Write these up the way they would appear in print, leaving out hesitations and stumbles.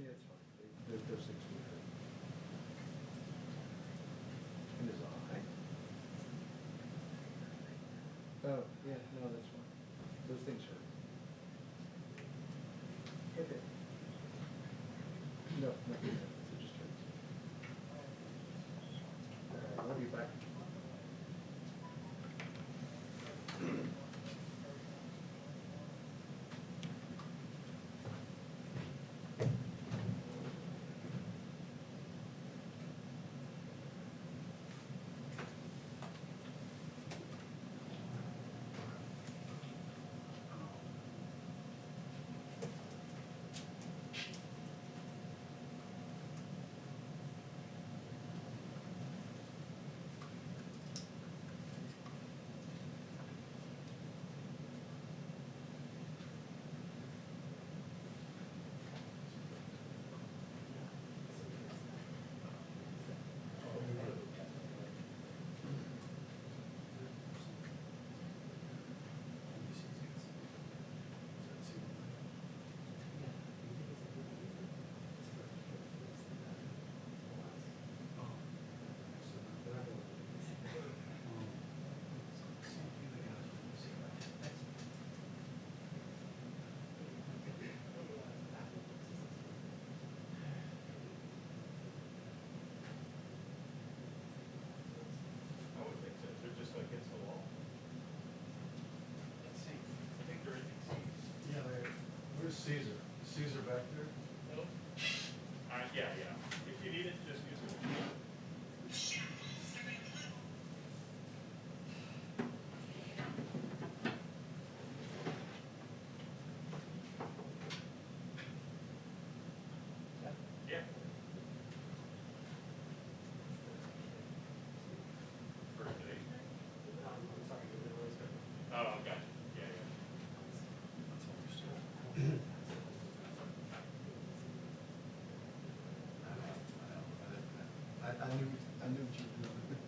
yeah, it's fine. Those things do hurt. And his eye. Oh, yeah, no, that's fine. Those things hurt. Okay. No, nothing. It just hurts. I'll be back. Against the wall. Let's see. I think they're in Caesar. Yeah, where's Caesar? Is Caesar back there? Nope. Yeah. If you need it, just use it. Yeah. For today. I'm sorry, the middle is good. Oh, gotcha. Yeah. That's understood. I knew what you were doing.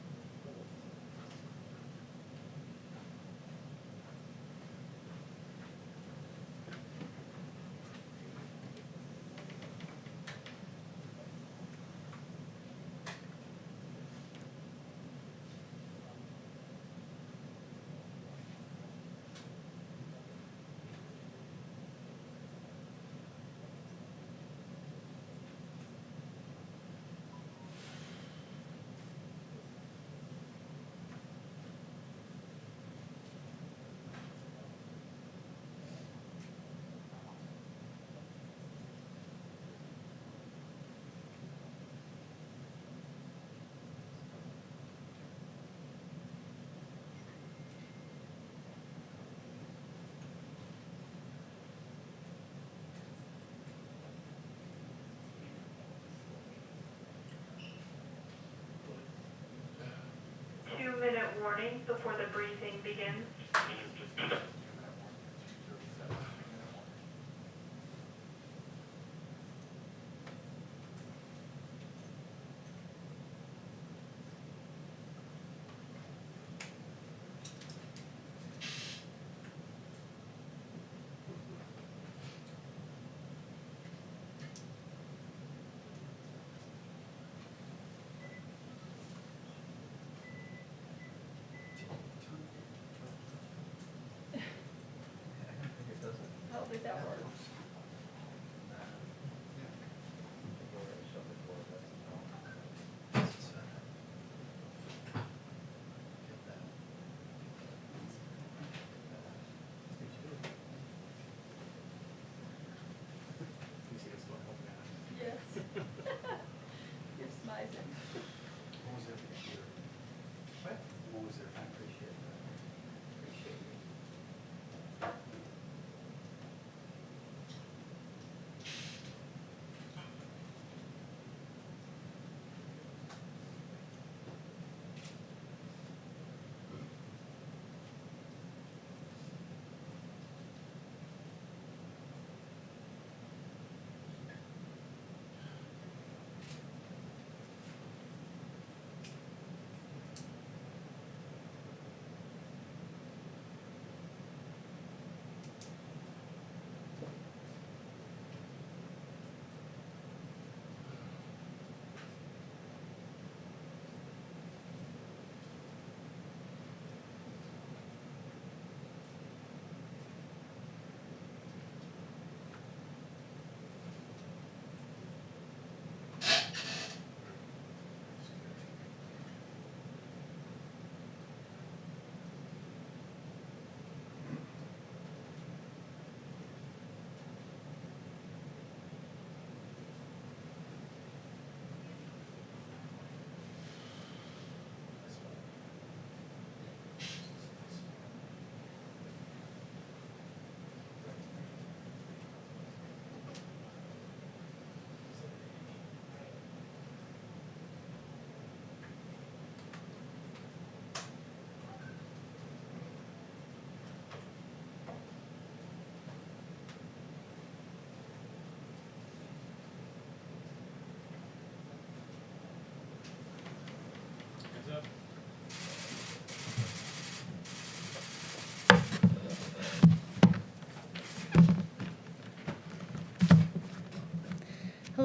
Two-minute warning before the briefing begins.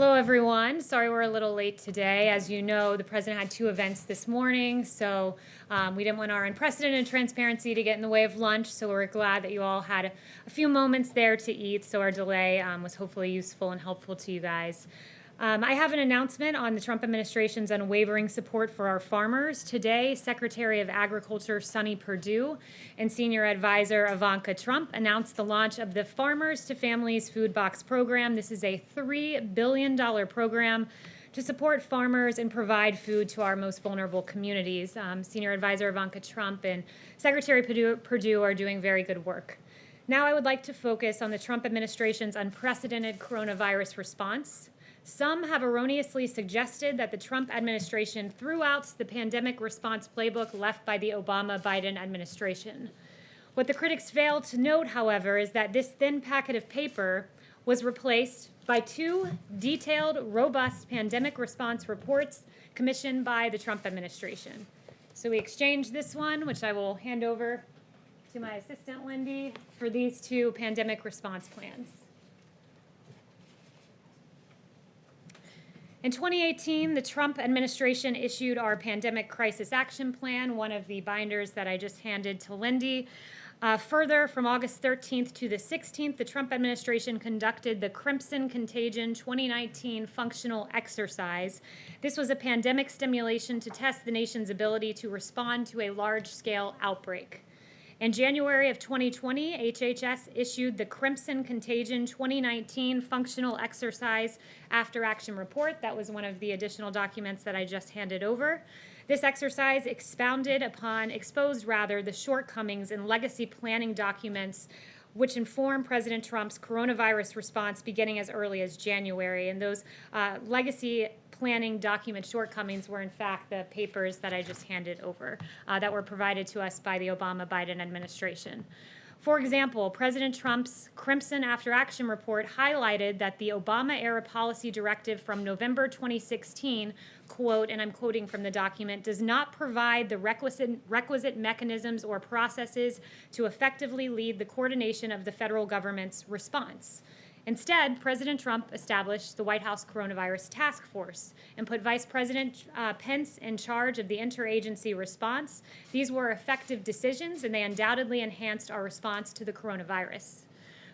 Hello, everyone. Sorry we're a little late today. As you know, the president had 2 events this morning, so we didn't want our unprecedented transparency to get in the way of lunch, so we're glad that you all had a few moments there to eat, so our delay was hopefully useful and helpful to you guys. I have an announcement on the Trump administration's unwavering support for our farmers. Today, Secretary of Agriculture Sonny Perdue and Senior Advisor Ivanka Trump announced the launch of the Farmers to Families Food Box Program. This is a $3 billion program to support farmers and provide food to our most vulnerable communities. Senior Advisor Ivanka Trump and Secretary Perdue are doing very good work. Now I would like to focus on the Trump administration's unprecedented coronavirus response. Some have erroneously suggested that the Trump administration threw out the pandemic response playbook left by the Obama-Biden administration. What the critics failed to note, however, is that this thin packet of paper was replaced by 2 detailed, robust pandemic response reports commissioned by the Trump administration. So we exchanged this one, which I will hand over to my assistant, Lindy, for these 2 pandemic response plans. In 2018, the Trump administration issued our Pandemic Crisis Action Plan, one of the binders that I just handed to Lindy. Further, from August 13th to the 16th, the Trump administration conducted the Crimson Contagion 2019 Functional Exercise. This was a pandemic stimulation to test the nation's ability to respond to a large-scale outbreak. In January of 2020, HHS issued the Crimson Contagion 2019 Functional Exercise After Action Report. That was one of the additional documents that I just handed over. This exercise exposed the shortcomings in legacy planning documents which inform President Trump's coronavirus response beginning as early as January. And those legacy planning document shortcomings were in fact the papers that I just handed over that were provided to us by the Obama-Biden administration. For example, President Trump's Crimson After Action Report highlighted that the Obama-era policy directive from November 2016, quote, and I'm quoting from the document, does not provide the requisite mechanisms or processes to effectively lead the coordination of the federal government's response. Instead, President Trump established the White House Coronavirus Task Force and put Vice President Pence in charge of the interagency response. These were effective decisions, and they undoubtedly enhanced our response to the coronavirus.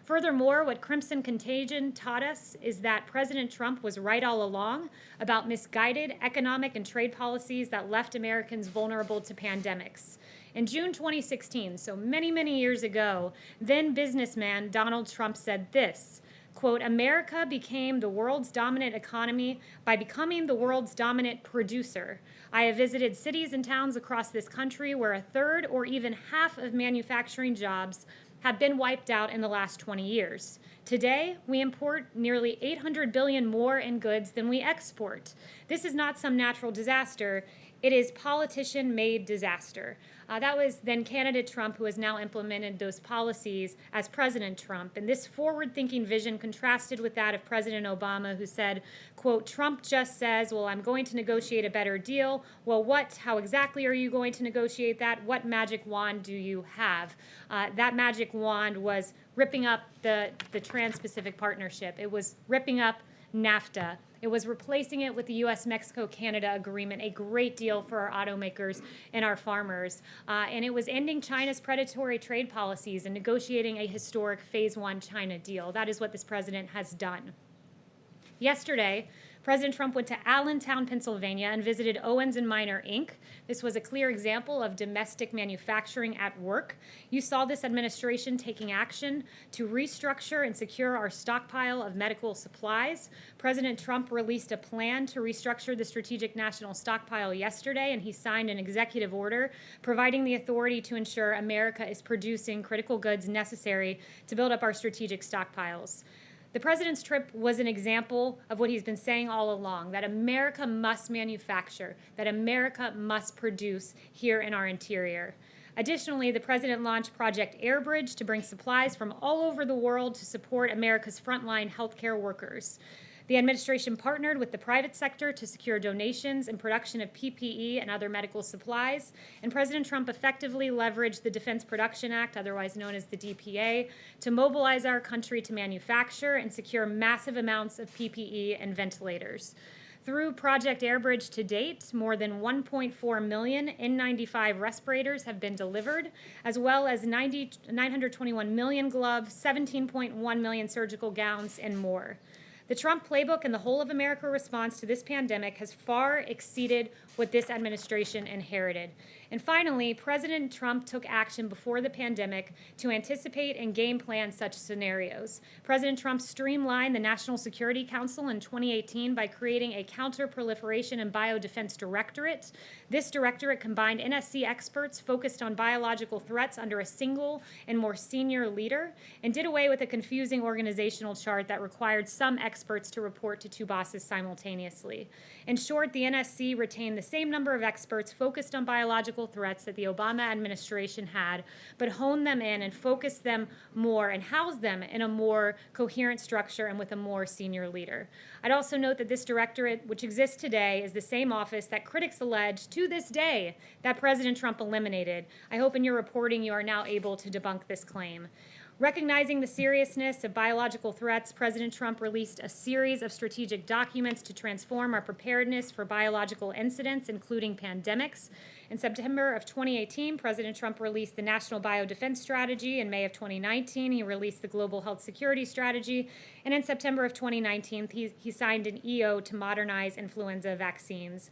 Furthermore, what Crimson Contagion taught us is that President Trump was right all along about misguided economic and trade policies that left Americans vulnerable to pandemics. In June 2016, so many, many years ago, then businessman Donald Trump said this, quote, America became the world's dominant economy by becoming the world's dominant producer. I have visited cities and towns across this country where a third or even half of manufacturing jobs have been wiped out in the last 20 years. Today, we import nearly 800 billion more in goods than we export. This is not some natural disaster. It is politician-made disaster. That was then candidate Trump, who has now implemented those policies as President Trump. And this forward-thinking vision contrasted with that of President Obama, who said, quote, Trump just says, well, I'm going to negotiate a better deal. Well, how exactly are you going to negotiate that? What magic wand do you have? That magic wand was ripping up the Trans-Pacific Partnership. It was ripping up NAFTA. It was replacing it with the U.S.-Mexico-Canada agreement, a great deal for our automakers and our farmers. And it was ending China's predatory trade policies and negotiating a historic Phase 1 China deal. That is what this president has done. Yesterday, President Trump went to Allentown, Pennsylvania, and visited Owens & Minor, Inc. This was a clear example of domestic manufacturing at work. You saw this administration taking action to restructure and secure our stockpile of medical supplies. President Trump released a plan to restructure the Strategic National Stockpile yesterday, and he signed an executive order providing the authority to ensure America is producing critical goods necessary to build up our strategic stockpiles. The president's trip was an example of what he's been saying all along, that America must manufacture, that America must produce here in our interior. Additionally, the president launched Project Airbridge to bring supplies from all over the world to support America's frontline healthcare workers. The administration partnered with the private sector to secure donations and production of PPE and other medical supplies, and President Trump effectively leveraged the Defense Production Act, otherwise known as the DPA, to mobilize our country to manufacture and secure massive amounts of PPE and ventilators. Through Project Airbridge to date, more than 1.4 million N95 respirators have been delivered, as well as 921 million gloves, 17.1 million surgical gowns, and more. The Trump playbook and the whole of America response to this pandemic has far exceeded what this administration inherited. And finally, President Trump took action before the pandemic to anticipate and game plan such scenarios. President Trump streamlined the National Security Council in 2018 by creating a Counter-Proliferation and Biodefense Directorate. This directorate combined NSC experts focused on biological threats under a single and more senior leader, and did away with a confusing organizational chart that required some experts to report to two bosses simultaneously. In short, the NSC retained the same number of experts focused on biological threats that the Obama administration had, but honed them in and focused them more and housed them in a more coherent structure and with a more senior leader. I'd also note that this directorate, which exists today, is the same office that critics allege to this day that President Trump eliminated. I hope in your reporting you are now able to debunk this claim. Recognizing the seriousness of biological threats, President Trump released a series of strategic documents to transform our preparedness for biological incidents, including pandemics. In September of 2018, President Trump released the National Biodefense Strategy. In May of 2019, he released the Global Health Security Strategy. And in September of 2019, he signed an EO to modernize influenza vaccines.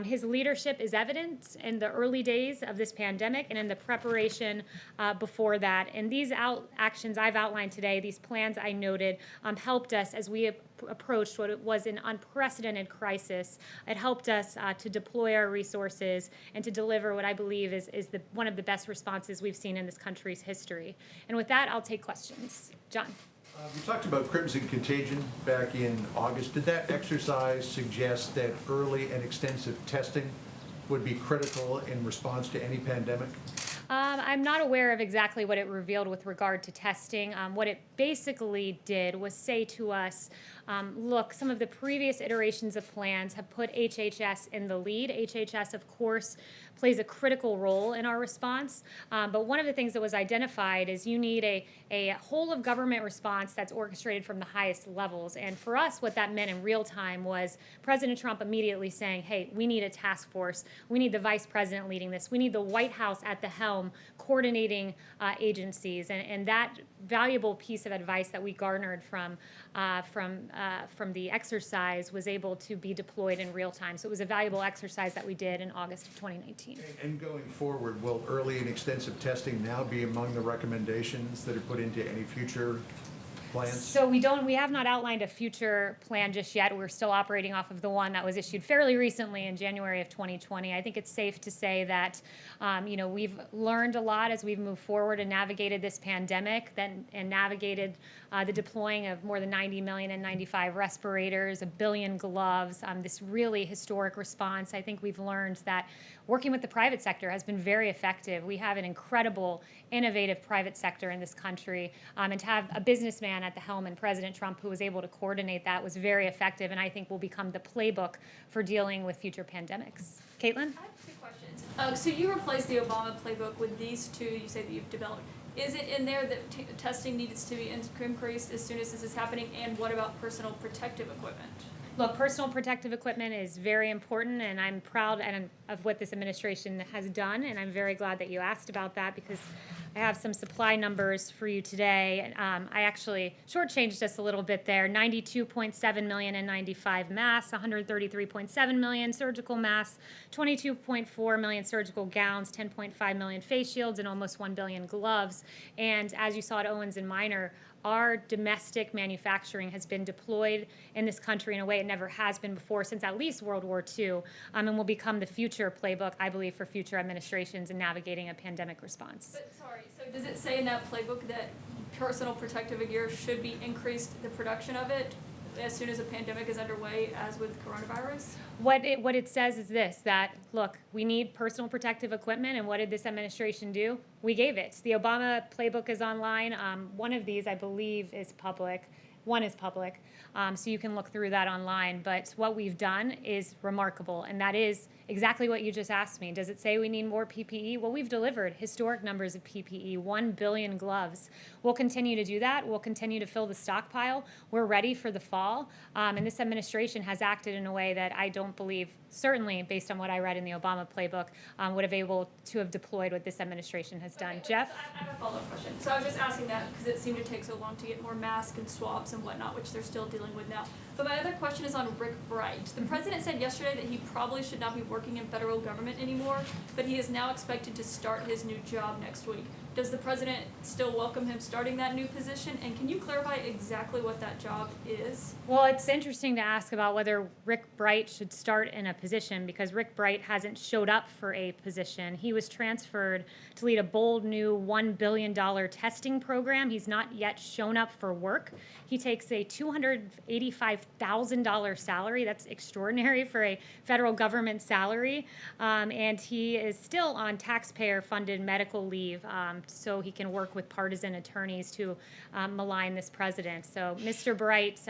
His leadership is evident in the early days of this pandemic and in the preparation before that. And these actions I've outlined today, these plans I noted, helped us as we approached what was an unprecedented crisis. It helped us to deploy our resources and to deliver what I believe is one of the best responses we've seen in this country's history. And with that, I'll take questions. John. You talked about crimson contagion back in August. Did that exercise suggest that early and extensive testing would be critical in response to any pandemic? I'm not aware of exactly what it revealed with regard to testing. What it basically did was say to us, look, some of the previous iterations of plans have put HHS in the lead. HHS, of course, plays a critical role in our response. But one of the things that was identified is you need a whole of government response that's orchestrated from the highest levels. And for us, what that meant in real time was President Trump immediately saying, hey, we need a task force. We need the vice president leading this. We need the White House at the helm coordinating agencies. And that valuable piece of advice that we garnered from the exercise was able to be deployed in real time. So it was a valuable exercise that we did in August of 2019. And going forward, will early and extensive testing now be among the recommendations that are put into any future plans? So we have not outlined a future plan just yet. We're still operating off of the one that was issued fairly recently in January of 2020. I think it's safe to say that, we've learned a lot as we've moved forward and navigated this pandemic and navigated the deploying of more than 90 million N95 respirators, 1 billion gloves, this really historic response. I think we've learned that working with the private sector has been very effective. We have an incredible, innovative private sector in this country, and to have a businessman at the helm and President Trump who was able to coordinate that was very effective, and I think will become the playbook for dealing with future pandemics. Caitlin? I have two questions. So you replaced the Obama playbook with these two you say that you've developed. Is it in there that testing needs to be increased as soon as this is happening, and what about personal protective equipment? Look, personal protective equipment is very important, and I'm proud of what this administration has done, and I'm very glad that you asked about that because I have some supply numbers for you today. I actually shortchanged just a little bit there. 92.7 million N95 masks, 133.7 million surgical masks, 22.4 million surgical gowns, 10.5 million face shields, and almost 1 billion gloves. And as you saw at Owens and Minor, our domestic manufacturing has been deployed in this country in a way it never has been before since at least World War II, and will become the future playbook, I believe, for future administrations in navigating a pandemic response. But sorry, so does it say in that playbook that personal protective gear should be increased, the production of it, as soon as a pandemic is underway, as with coronavirus? What it says is this, that, look, we need personal protective equipment, and what did this administration do? We gave it. The Obama playbook is online. One of these, I believe, is public. One is public, so you can look through that online. But what we've done is remarkable, and that is exactly what you just asked me. Does it say we need more PPE? Well, we've delivered historic numbers of PPE, 1 billion gloves. We'll continue to do that. We'll continue to fill the stockpile. We're ready for the fall, and this administration has acted in a way that I don't believe, certainly based on what I read in the Obama playbook, would have able to have deployed what this administration has done. Okay, Jeff? so I have a follow-up question. So I was just asking that because it seemed to take so long to get more masks and swabs and whatnot, which they're still dealing with now. But my other question is on Rick Bright. The president said yesterday that he probably should not be working in federal government anymore, but he is now expected to start his new job next week. Does the president still welcome him starting that new position? And can you clarify exactly what that job is? Well, it's interesting to ask about whether Rick Bright should start in a position because Rick Bright hasn't showed up for a position. He was transferred to lead a bold new $1 billion testing program. He's not yet shown up for work. He takes a $285,000 salary. That's extraordinary for a federal government salary. And he is still on taxpayer-funded medical leave, so he can work with partisan attorneys to malign this president. So Mr. Bright,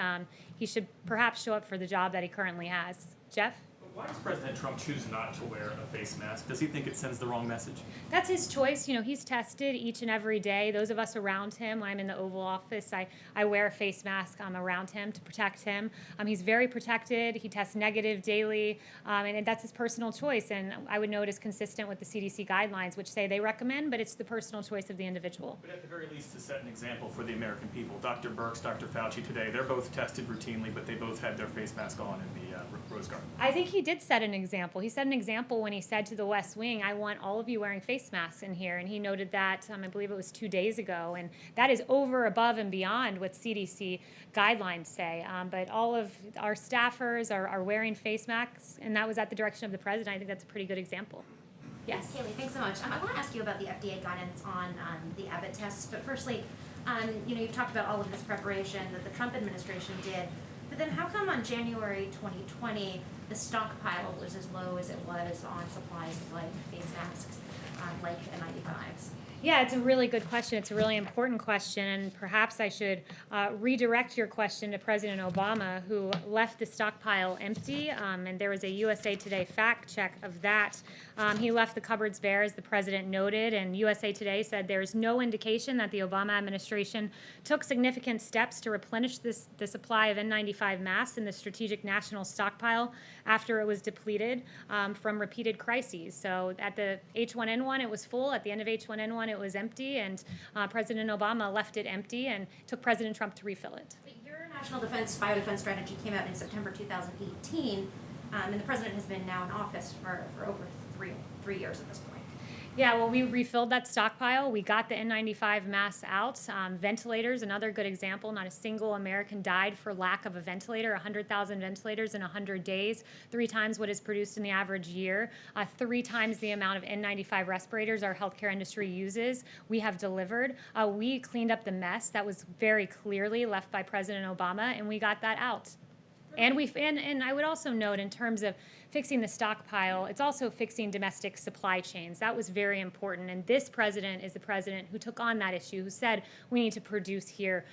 he should perhaps show up for the job that he currently has. Jeff? Why does President Trump choose not to wear a face mask? Does he think it sends the wrong message? That's his choice. You know, he's tested each and every day. Those of us around him, when I'm in the Oval Office, I wear a face mask around him to protect him. He's very protected. He tests negative daily, and that's his personal choice. And I would note it's consistent with the CDC guidelines, which say they recommend, but it's the personal choice of the individual. But at the very least, to set an example for the American people, Dr. Birx, Dr. Fauci today, they're both tested routinely, but they both had their face mask on in the Rose Garden. I think he did set an example. He set an example when he said to the West Wing, I want all of you wearing face masks in here. And he noted that, I believe it was 2 days ago. And that is over, above, and beyond what CDC guidelines say. But all of our staffers are wearing face masks, and that was at the direction of the president. I think that's a pretty good example. Yes. Kayleigh, thanks so much. I want to ask you about the FDA guidance on the Abbott tests. But firstly, you've talked about all of this preparation that the Trump administration did. But then how come on January 2020, the stockpile was as low as it was on supplies like face masks, like N95s? Yeah, it's a really good question. It's a really important question, and perhaps I should redirect your question to President Obama, who left the stockpile empty, and there was a USA Today fact check of that. He left the cupboards bare, as the president noted, and USA Today said there's no indication that the Obama administration took significant steps to replenish the supply of N95 masks in the strategic national stockpile after it was depleted from repeated crises. So at the H1N1, it was full. At the end of H1N1, it was empty, and President Obama left it empty and took President Trump to refill it. But your national biodefense strategy came out in September 2018, and the president has been now in office for over three years at this point. Yeah, well, we refilled that stockpile. We got the N95 masks out. Ventilators, another good example. Not a single American died for lack of a ventilator. 100,000 ventilators in 100 days, 3 times what is produced in the average year, 3 times the amount of N95 respirators our healthcare industry uses. We have delivered. We cleaned up the mess that was very clearly left by President Obama, and we got that out. And I would also note, in terms of fixing the stockpile, it's also fixing domestic supply chains. That was very important. And this president is the president who took on that issue, who said we need to produce here.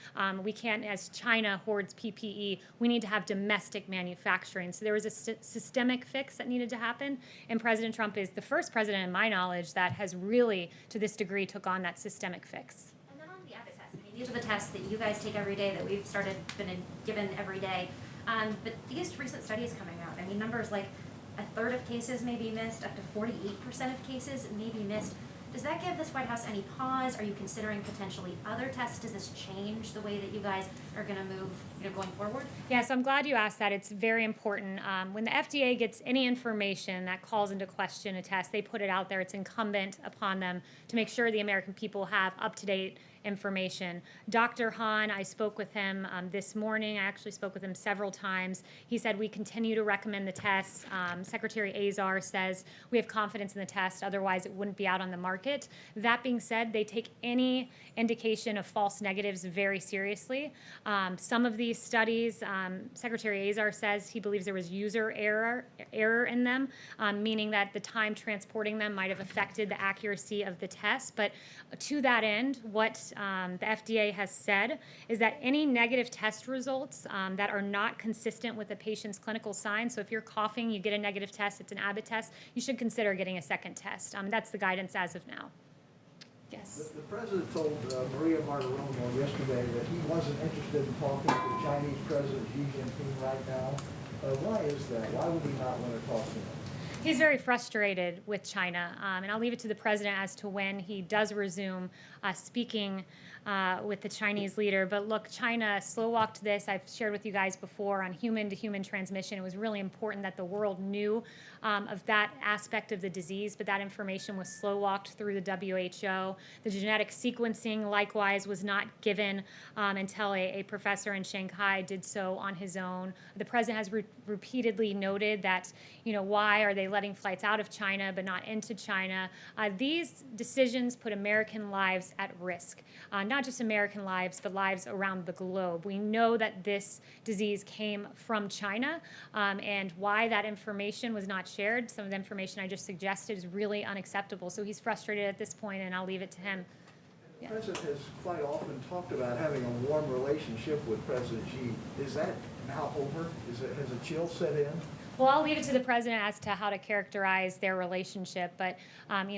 We can't, as China hoards PPE, we need to have domestic manufacturing. So there was a systemic fix that needed to happen. And President Trump is the first president, in my knowledge, that has really, to this degree, took on that systemic fix. And then on the Abbott tests, these are the tests that you guys take every day, that we've been given every day. But these recent studies coming out, numbers like a third of cases may be missed, up to 48% of cases may be missed. Does that give this White House any pause? Are you considering potentially other tests? Does this change the way that you guys are going to move, going forward? Yes, I'm glad you asked that. It's very important. When the FDA gets any information that calls into question a test, they put it out there. It's incumbent upon them to make sure the American people have up-to-date information. Dr. Hahn, I spoke with him this morning. I actually spoke with him several times. He said we continue to recommend the tests. Secretary Azar says we have confidence in the test, otherwise it wouldn't be out on the market. That being said, they take any indication of false negatives very seriously. Some of these studies, Secretary Azar says he believes there was user error in them, meaning that the time transporting them might have affected the accuracy of the test. But to that end, what the FDA has said is that any negative test results that are not consistent with the patient's clinical signs, so if you're coughing, you get a negative test, it's an Abbott test, you should consider getting a second test. That's the guidance as of now. Yes. The president told Maria Bartiromo yesterday that he wasn't interested in talking to the Chinese President Xi Jinping right now. Why is that? Why would he not want to talk to him? He's very frustrated with China, and I'll leave it to the president as to when he does resume speaking with the Chinese leader. But look, China slow-walked this. I've shared with you guys before on human-to-human transmission. It was really important that the world knew of that aspect of the disease, but that information was slow-walked through the WHO. The genetic sequencing, likewise, was not given until a professor in Shanghai did so on his own. The president has repeatedly noted that, why are they letting flights out of China but not into China? These decisions put American lives at risk. Not just American lives, but lives around the globe. We know that this disease came from China, and why that information was not shared, some of the information I just suggested, is really unacceptable. So he's frustrated at this point, and I'll leave it to him. The president has quite often talked about having a warm relationship with President Xi. Is that now over? Has a chill set in? Well, I'll leave it to the president as to how to characterize their relationship. But,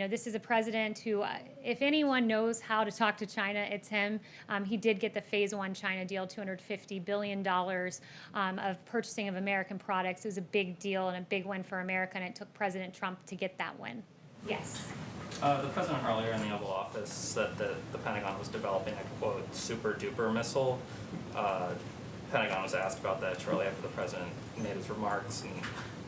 this is a president who, if anyone knows how to talk to China, it's him. He did get the phase 1 China deal, $250 billion of purchasing of American products. It was a big deal and a big win for America, and it took President Trump to get that win. Yes. The president earlier in the Oval Office said that the Pentagon was developing a, quote, super-duper missile. Pentagon was asked about that shortly after the president made his remarks and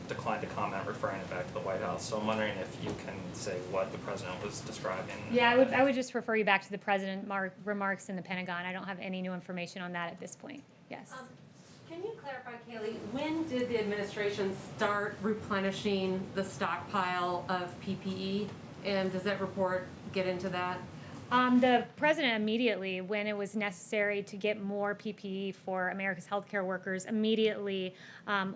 declined to comment, referring it back to the White House. So I'm wondering if you can say what the president was describing. Yeah, I would just refer you back to the president remarks in the Pentagon. I don't have any new information on that at this point. Yes. Can you clarify, Kayleigh, when did the administration start replenishing the stockpile of PPE? And does that report get into that? The president immediately, when it was necessary to get more PPE for America's healthcare workers, immediately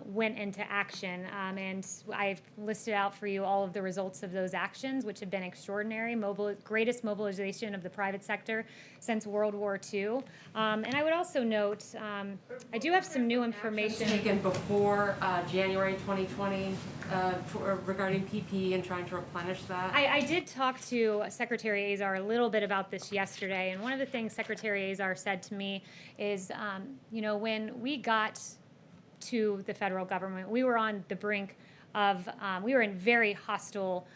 went into action. And I've listed out for you all of the results of those actions, which have been extraordinary, greatest mobilization of the private sector since World War II. And I would also note, I do have some new information. Taken before January 2020 regarding PPE and trying to replenish that? I did talk to Secretary Azar a little bit about this yesterday, and one of the things Secretary Azar said to me is, when we got to the federal government, we were on the brink of, we were in very hostile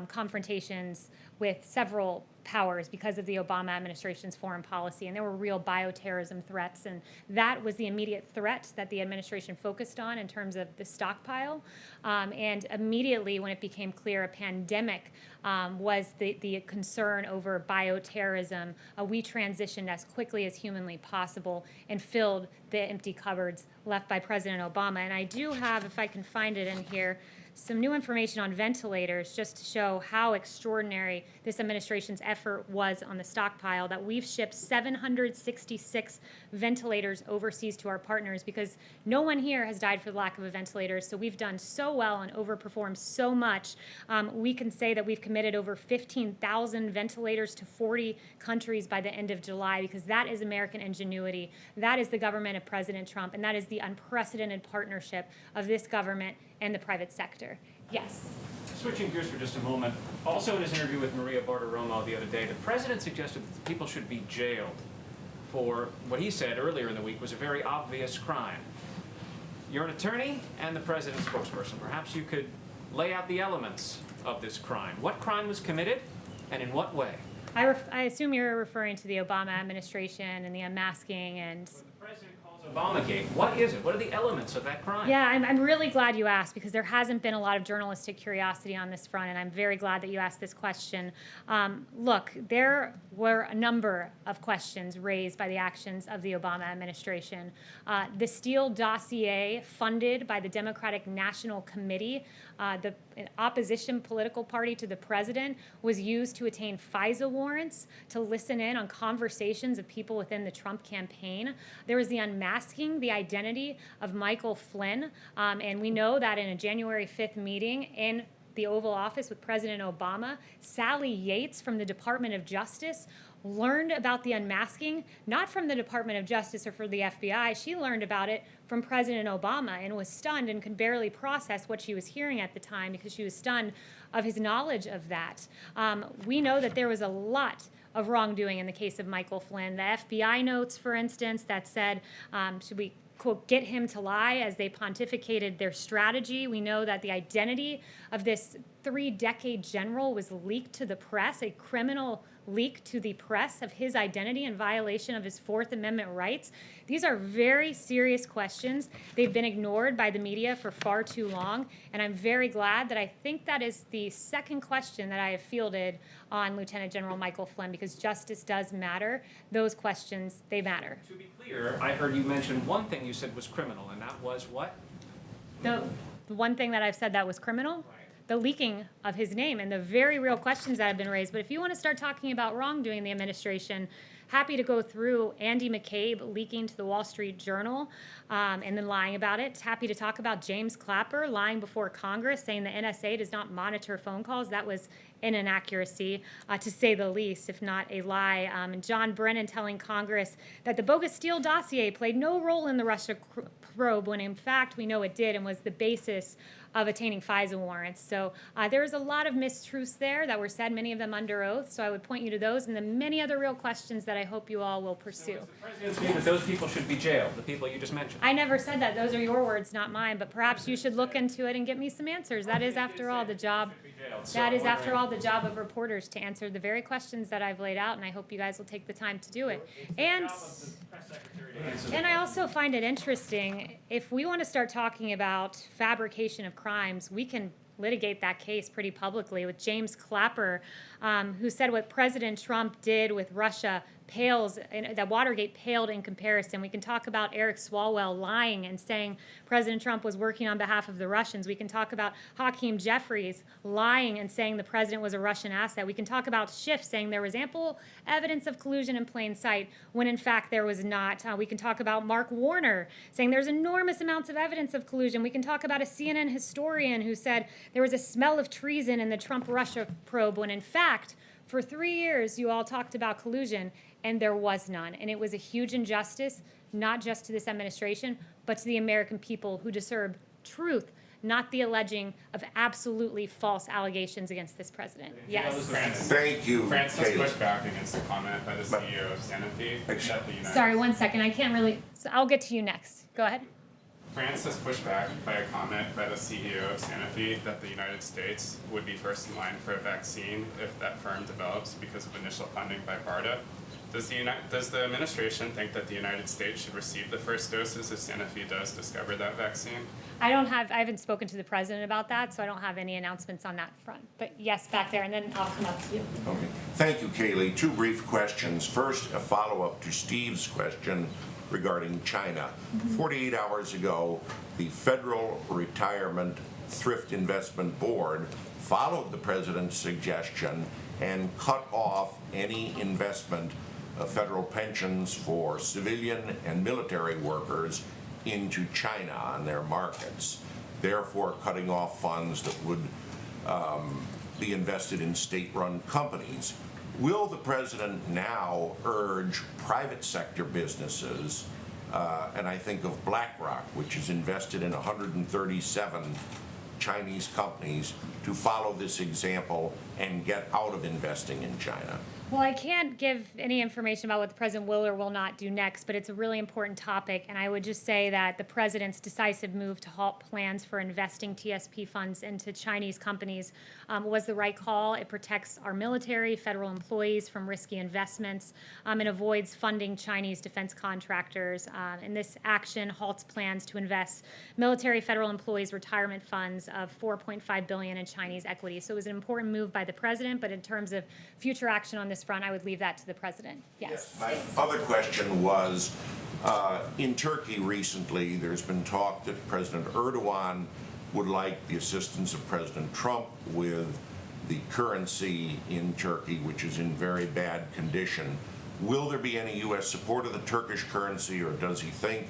confrontations with several powers because of the Obama administration's foreign policy, and there were real bioterrorism threats, and that was the immediate threat that the administration focused on in terms of the stockpile. And immediately when it became clear a pandemic was the concern over bioterrorism, we transitioned as quickly as humanly possible and filled the empty cupboards left by President Obama. And I do have, if I can find it in here, some new information on ventilators just to show how extraordinary this administration's effort was on the stockpile, that we've shipped 766 ventilators overseas to our partners because no one here has died for the lack of a ventilator. So we've done so well and overperformed so much. We can say that we've committed over 15,000 ventilators to 40 countries by the end of July because that is American ingenuity. That is the government of President Trump, and that is the unprecedented partnership of this government and the private sector. Yes. Switching gears for just a moment, also in his interview with Maria Bartiromo the other day, the president suggested that people should be jailed for what he said earlier in the week was a very obvious crime. You're an attorney and the president's spokesperson. Perhaps you could lay out the elements of this crime. What crime was committed and in what way? I assume you're referring to the Obama administration and the unmasking and... The president calls Obamagate. What is it? What are the elements of that crime? Yeah, I'm really glad you asked because there hasn't been a lot of journalistic curiosity on this front, and I'm very glad that you asked this question. Look, there were a number of questions raised by the actions of the Obama administration. The Steele dossier, funded by the Democratic National Committee, the opposition political party to the president, was used to attain FISA warrants to listen in on conversations of people within the Trump campaign. There was the unmasking the identity of Michael Flynn, and we know that in a January 5th meeting in the Oval Office with President Obama. Sally Yates from the Department of Justice learned about the unmasking, not from the Department of Justice or from the FBI. She learned about it from President Obama and was stunned and could barely process what she was hearing at the time because she was stunned of his knowledge of that. We know that there was a lot of wrongdoing in the case of Michael Flynn. The FBI notes, for instance, that said, should we, quote, get him to lie as they pontificated their strategy. We know that the identity of this 3-decade general was leaked to the press, a criminal leak to the press of his identity in violation of his Fourth Amendment rights. These are very serious questions. They've been ignored by the media for far too long, and I'm very glad that I think that is the second question that I have fielded on Lieutenant General Michael Flynn, because justice does matter. Those questions, they matter. To be clear, I heard you mention one thing you said was criminal, and that was what? The one thing that I've said that was criminal? The leaking of his name and the very real questions that have been raised. But if you want to start talking about wrongdoing in the administration, happy to go through Andy McCabe leaking to the Wall Street Journal and then lying about it. Happy to talk about James Clapper lying before Congress, saying the NSA does not monitor phone calls. That was an inaccuracy, to say the least, if not a lie. And John Brennan telling Congress that the bogus Steele dossier played no role in the Russia probe, when in fact we know it did and was the basis of attaining FISA warrants. So there's a lot of mistruths there that were said, many of them under oath. So I would point you to those and the many other real questions that I hope you all will pursue. So is the president's view that those people should be jailed, the people you just mentioned? I never said that. Those are your words, not mine. But perhaps you should look into it and get me some answers. That is, after all, the job. That is, after all, the job of reporters, to answer the very questions that I've laid out, and I hope you guys will take the time to do it. And I also find it interesting, if we want to start talking about fabrication of crimes, we can litigate that case pretty publicly with James Clapper, who said what President Trump did with Russia pales, that Watergate paled in comparison. We can talk about Eric Swalwell lying and saying President Trump was working on behalf of the Russians. We can talk about Hakeem Jeffries lying and saying the president was a Russian asset. We can talk about Schiff saying there was ample evidence of collusion in plain sight when in fact there was not. We can talk about Mark Warner saying there's enormous amounts of evidence of collusion. We can talk about a CNN historian who said there was a smell of treason in the Trump-Russia probe when in fact for 3 years you all talked about collusion and there was none. And it was a huge injustice, not just to this administration, but to the American people who deserve truth, not the alleging of absolutely false allegations against this president. Yes. Thank you, Francis Kayleigh. pushed back against the comment by the CEO of Sanofi. Sorry, 1 second. I can't really. So I'll get to you next. Go ahead. Francis pushed back by a comment by the CEO of Sanofi that the United States would be first in line for a vaccine if that firm develops because of initial funding by BARDA. Does the administration think that the United States should receive the first doses if Sanofi does discover that vaccine? I haven't spoken to the president about that, so I don't have any announcements on that front. But yes, back there, and then I'll come up to you. Okay. Thank you, Kayleigh. 2 brief questions. First, a follow-up to Steve's question regarding China. 48 hours ago, the Federal Retirement Thrift Investment Board followed the president's suggestion and cut off any investment of federal pensions for civilian and military workers into China on their markets, therefore cutting off funds that would be invested in state-run companies. Will the president now urge private sector businesses, and I think of BlackRock, which is invested in 137 Chinese companies, to follow this example and get out of investing in China? Well, I can't give any information about what the president will or will not do next, but it's a really important topic, and I would just say that the president's decisive move to halt plans for investing TSP funds into Chinese companies was the right call. It protects our military, federal employees from risky investments, and avoids funding Chinese defense contractors. And this action halts plans to invest military federal employees' retirement funds of $4.5 billion in Chinese equities. So it was an important move by the president, but in terms of future action on this front, I would leave that to the president. Yes. My other question was, in Turkey recently, there's been talk that President Erdogan would like the assistance of President Trump with the currency in Turkey, which is in very bad condition. Will there be any U.S. support of the Turkish currency, or does he think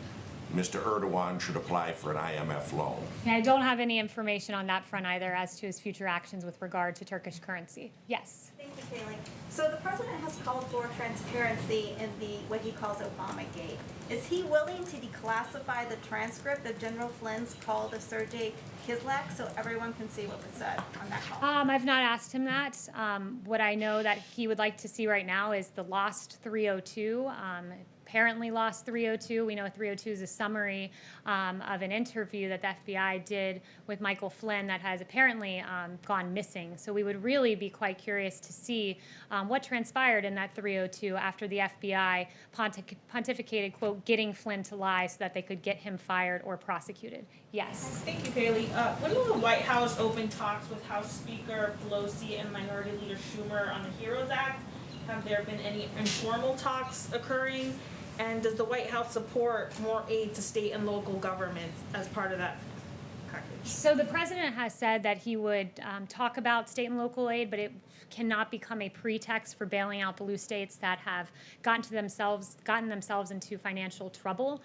Mr. Erdogan should apply for an IMF loan? And I don't have any information on that front either as to his future actions with regard to Turkish currency. Yes. Thank you, Kayleigh. So the president has called for transparency in the what he calls Obamagate. Is he willing to declassify the transcript of General Flynn's call to Sergei Kislyak so everyone can see what was said on that call? I've not asked him that. What I know that he would like to see right now is the lost 302. Apparently lost 302. We know 302 is a summary of an interview that the FBI did with Michael Flynn that has apparently gone missing. So we would really be quite curious to see what transpired in that 302 after the FBI pontificated, quote, getting Flynn to lie so that they could get him fired or prosecuted. Yes. Thank you, Kayleigh. When will the White House open talks with House Speaker Pelosi and Minority Leader Schumer on the HEROES Act? Have there been any informal talks occurring? And does the White House support more aid to state and local governments as part of that package? So the president has said that he would talk about state and local aid, but it cannot become a pretext for bailing out blue states that have gotten themselves into financial trouble.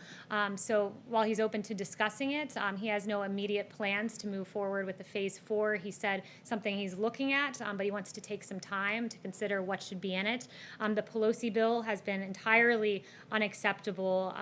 So while he's open to discussing it, he has no immediate plans to move forward with the phase 4. He said something he's looking at, but he wants to take some time to consider what should be in it. The Pelosi bill has been entirely unacceptable.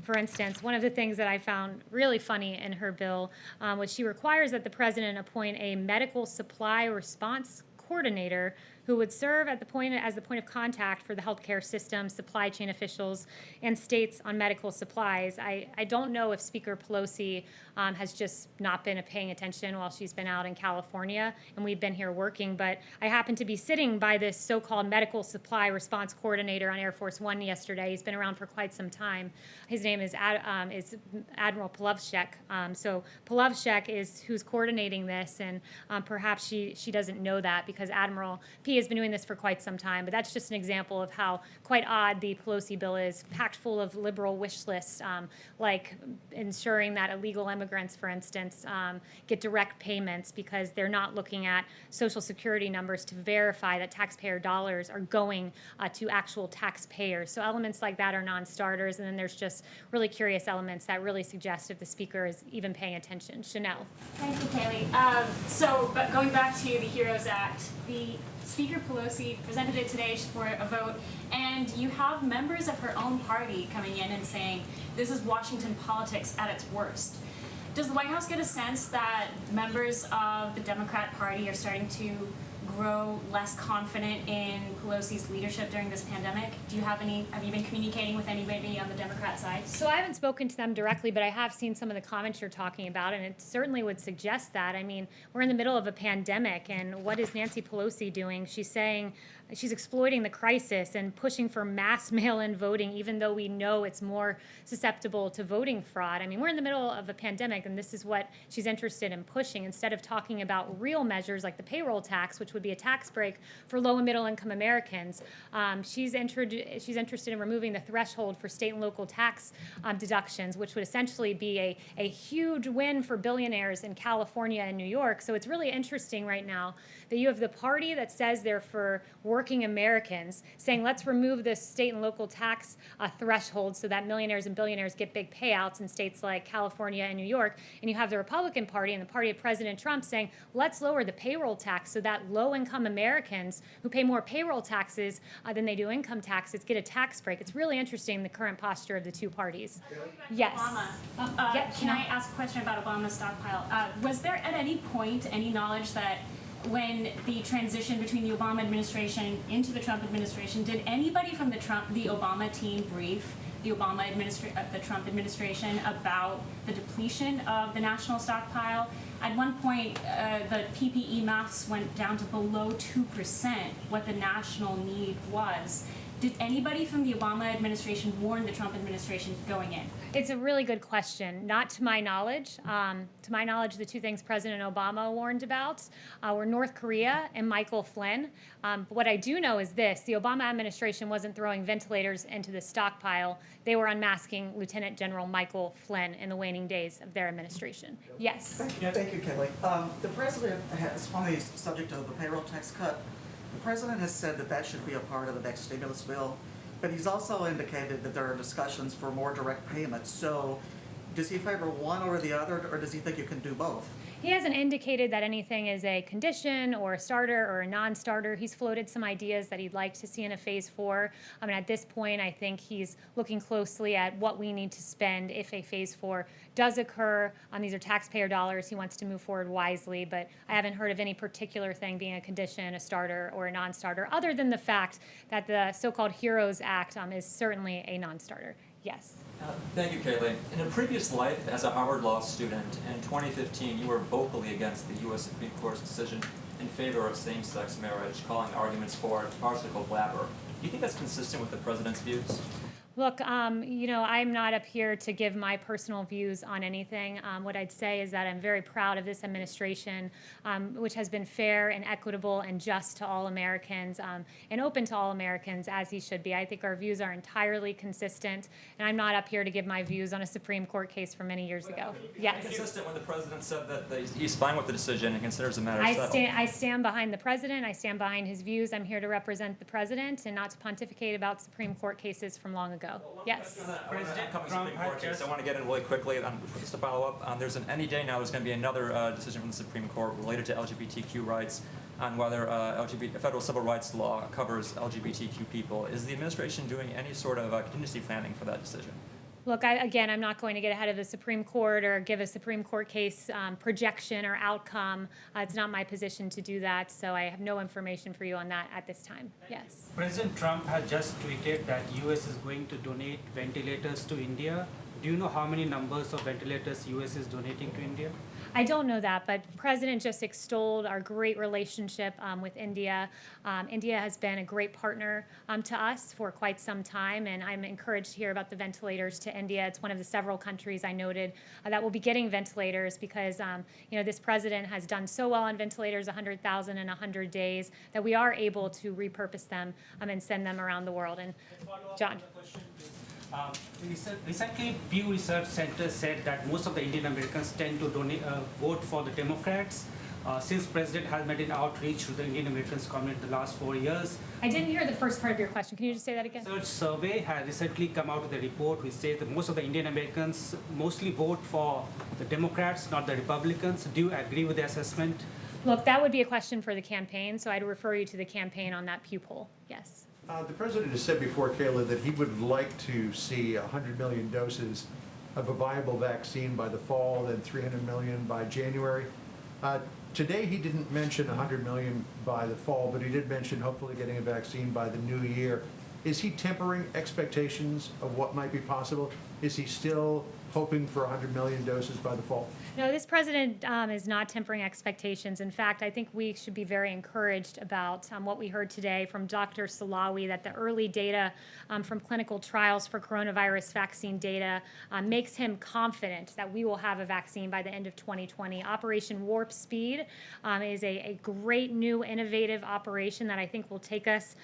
For instance, one of the things that I found really funny in her bill was she requires that the president appoint a medical supply response coordinator who would serve at as the point of contact for the healthcare system, supply chain officials, and states on medical supplies. I don't know if Speaker Pelosi has just not been paying attention while she's been out in California and we've been here working, but I happened to be sitting by this so-called medical supply response coordinator on Air Force One yesterday. He's been around for quite some time. His name is Admiral Polovchek. So Polovchek is who's coordinating this, and perhaps she doesn't know that because Admiral P has been doing this for quite some time, but that's just an example of how quite odd the Pelosi bill is, packed full of liberal wish lists, like ensuring that illegal immigrants, for instance, get direct payments because they're not looking at Social Security numbers to verify that taxpayer dollars are going to actual taxpayers. So elements like that are non-starters, and then there's just really curious elements that really suggest if the speaker is even paying attention. Chanel. Thank you, Kayleigh. But going back to the HEROES Act, the Speaker Pelosi presented it today for a vote, and you have members of her own party coming in and saying this is Washington politics at its worst. Does the White House get a sense that members of the Democrat Party are starting to grow less confident in Pelosi's leadership during this pandemic? Have you been communicating with anybody on the Democrat side? So I haven't spoken to them directly, but I have seen some of the comments you're talking about, and it certainly would suggest that. I mean, we're in the middle of a pandemic, and what is Nancy Pelosi doing? She's saying she's exploiting the crisis and pushing for mass mail-in voting, even though we know it's more susceptible to voting fraud. I mean, we're in the middle of a pandemic, and this is what she's interested in pushing, instead of talking about real measures like the payroll tax, which would be a tax break for low and middle income Americans. She's interested in removing the threshold for state and local tax deductions, which would essentially be a huge win for billionaires in California and New York. So it's really interesting right now that you have the party that says they're for working Americans saying let's remove this state and local tax threshold so that millionaires and billionaires get big payouts in states like California and New York. And you have the Republican Party and the party of President Trump saying let's lower the payroll tax so that low-income Americans who pay more payroll taxes than they do income taxes get a tax break. It's really interesting, the current posture of the two parties. Yes. Obama. Can I ask a question about Obama's stockpile? Was there at any point any knowledge that when the transition between the Obama administration into the Trump administration, did anybody from the Obama team brief the Trump administration about the depletion of the national stockpile? At one point, the PPE masks went down to below 2%, what the national need was. Did anybody from the Obama administration warn the Trump administration going in? It's a really good question. Not to my knowledge. To my knowledge, the two things President Obama warned about were North Korea and Michael Flynn. But what I do know is this: the Obama administration wasn't throwing ventilators into the stockpile. They were unmasking Lieutenant General Michael Flynn in the waning days of their administration. Yes. Thank you, Kayleigh. The president has, on the subject of the payroll tax cut, the president has said that should be a part of the next stimulus bill, but he's also indicated that there are discussions for more direct payments. So does he favor one over the other, or does he think you can do both? He hasn't indicated that anything is a condition or a starter or a non-starter. He's floated some ideas that he'd like to see in a phase 4. I mean, at this point, I think he's looking closely at what we need to spend if a phase 4 does occur. These are taxpayer dollars. He wants to move forward wisely, but I haven't heard of any particular thing being a condition, a starter, or a non-starter, other than the fact that the so-called HEROES Act is certainly a non-starter. Yes. Thank you, Kayleigh. In a previous life as a Harvard Law student, in 2015, you were vocally against the U.S. Supreme Court's decision in favor of same-sex marriage, calling arguments for it farcical blabber. Do you think that's consistent with the president's views? Look, I'm not up here to give my personal views on anything. What I'd say is that I'm very proud of this administration, which has been fair and equitable and just to all Americans and open to all Americans, as he should be. I think our views are entirely consistent, and I'm not up here to give my views on a Supreme Court case from many years ago. Yes. Consistent when the president said that he's fine with the decision and considers the matter settled. I stand behind the president. I stand behind his views. I'm here to represent the president and not to pontificate about Supreme Court cases from long ago. Yes. President Trump I want to get in really quickly, just to follow up. There's any day now there's going to be another decision from the Supreme Court related to LGBTQ rights on whether federal civil rights law covers LGBTQ people. Is the administration doing any sort of contingency planning for that decision? Look, I'm not going to get ahead of the Supreme Court or give a Supreme Court case projection or outcome. It's not my position to do that, so I have no information for you on that at this time. Yes. President Trump has just tweeted that U.S. is going to donate ventilators to India. Do you know how many numbers of ventilators U.S. is donating to India? I don't know that, but the president just extolled our great relationship with India. India has been a great partner to us for quite some time, and I'm encouraged to hear about the ventilators to India. It's one of the several countries I noted that will be getting ventilators because this president has done so well on ventilators, 100,000 in 100 days, that we are able to repurpose them and send them around the world. And John. Recently, Pew Research Center said that most of the Indian Americans tend to vote for the Democrats. Since President has made an outreach to the Indian Americans community the last 4 years. I didn't hear the first part of your question. Can you just say that again? Research survey has recently come out with a report which says that most of the Indian Americans mostly vote for the Democrats, not the Republicans. Do you agree with the assessment? Look, that would be a question for the campaign, so I'd refer you to the campaign on that Pew poll. Yes. The president has said before, Kayleigh, that he would like to see 100 million doses of a viable vaccine by the fall, then 300 million by January. Today he didn't mention 100 million by the fall, but he did mention hopefully getting a vaccine by the new year. Is he tempering expectations of what might be possible? Is he still hoping for 100 million doses by the fall? No, this president is not tempering expectations. In fact, I think we should be very encouraged about what we heard today from Dr. Salawi, that the early data from clinical trials for coronavirus vaccine data makes him confident that we will have a vaccine by the end of 2020. Operation Warp Speed is a great new innovative operation that I think will take us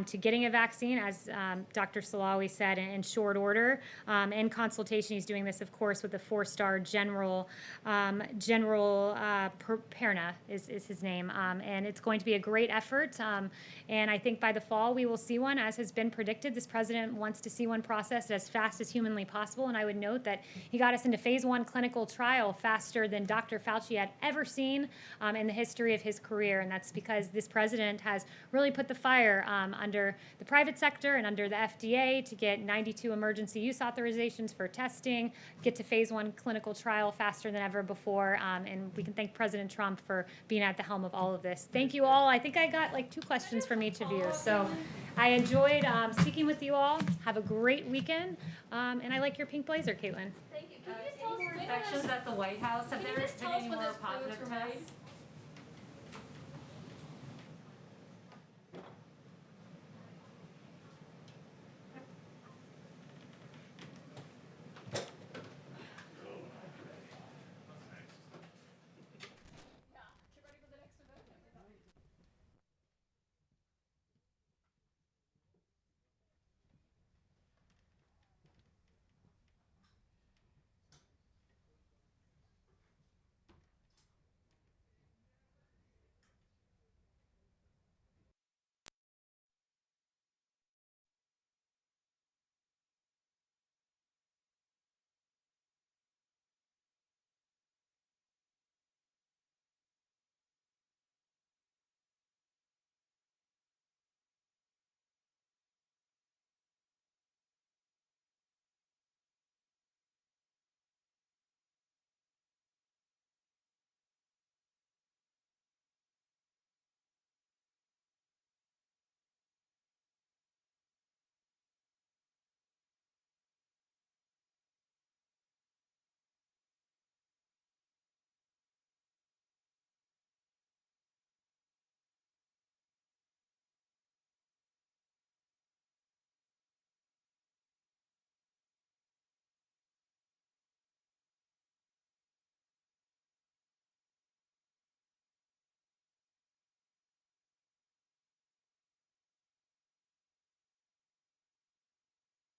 to getting a vaccine, as Dr. Salawi said, in short order. In consultation, he's doing this, of course, with the 4-star General Perna is his name, and it's going to be a great effort. And I think by the fall we will see one, as has been predicted. This president wants to see one processed as fast as humanly possible, and I would note that he got us into phase 1 clinical trial faster than Dr. Fauci had ever seen in the history of his career, and that's because this president has really put the fire under the private sector and under the FDA to get 92 emergency use authorizations for testing, get to phase 1 clinical trial faster than ever before, and we can thank President Trump for being at the helm of all of this. Thank you all. I think I got like 2 questions from each of you, so I enjoyed speaking with you all. Have a great weekend, and I like your pink blazer, Caitlin. Thank you. Can you just tell us Any more when infections at the White House? Have there been any more positive tests?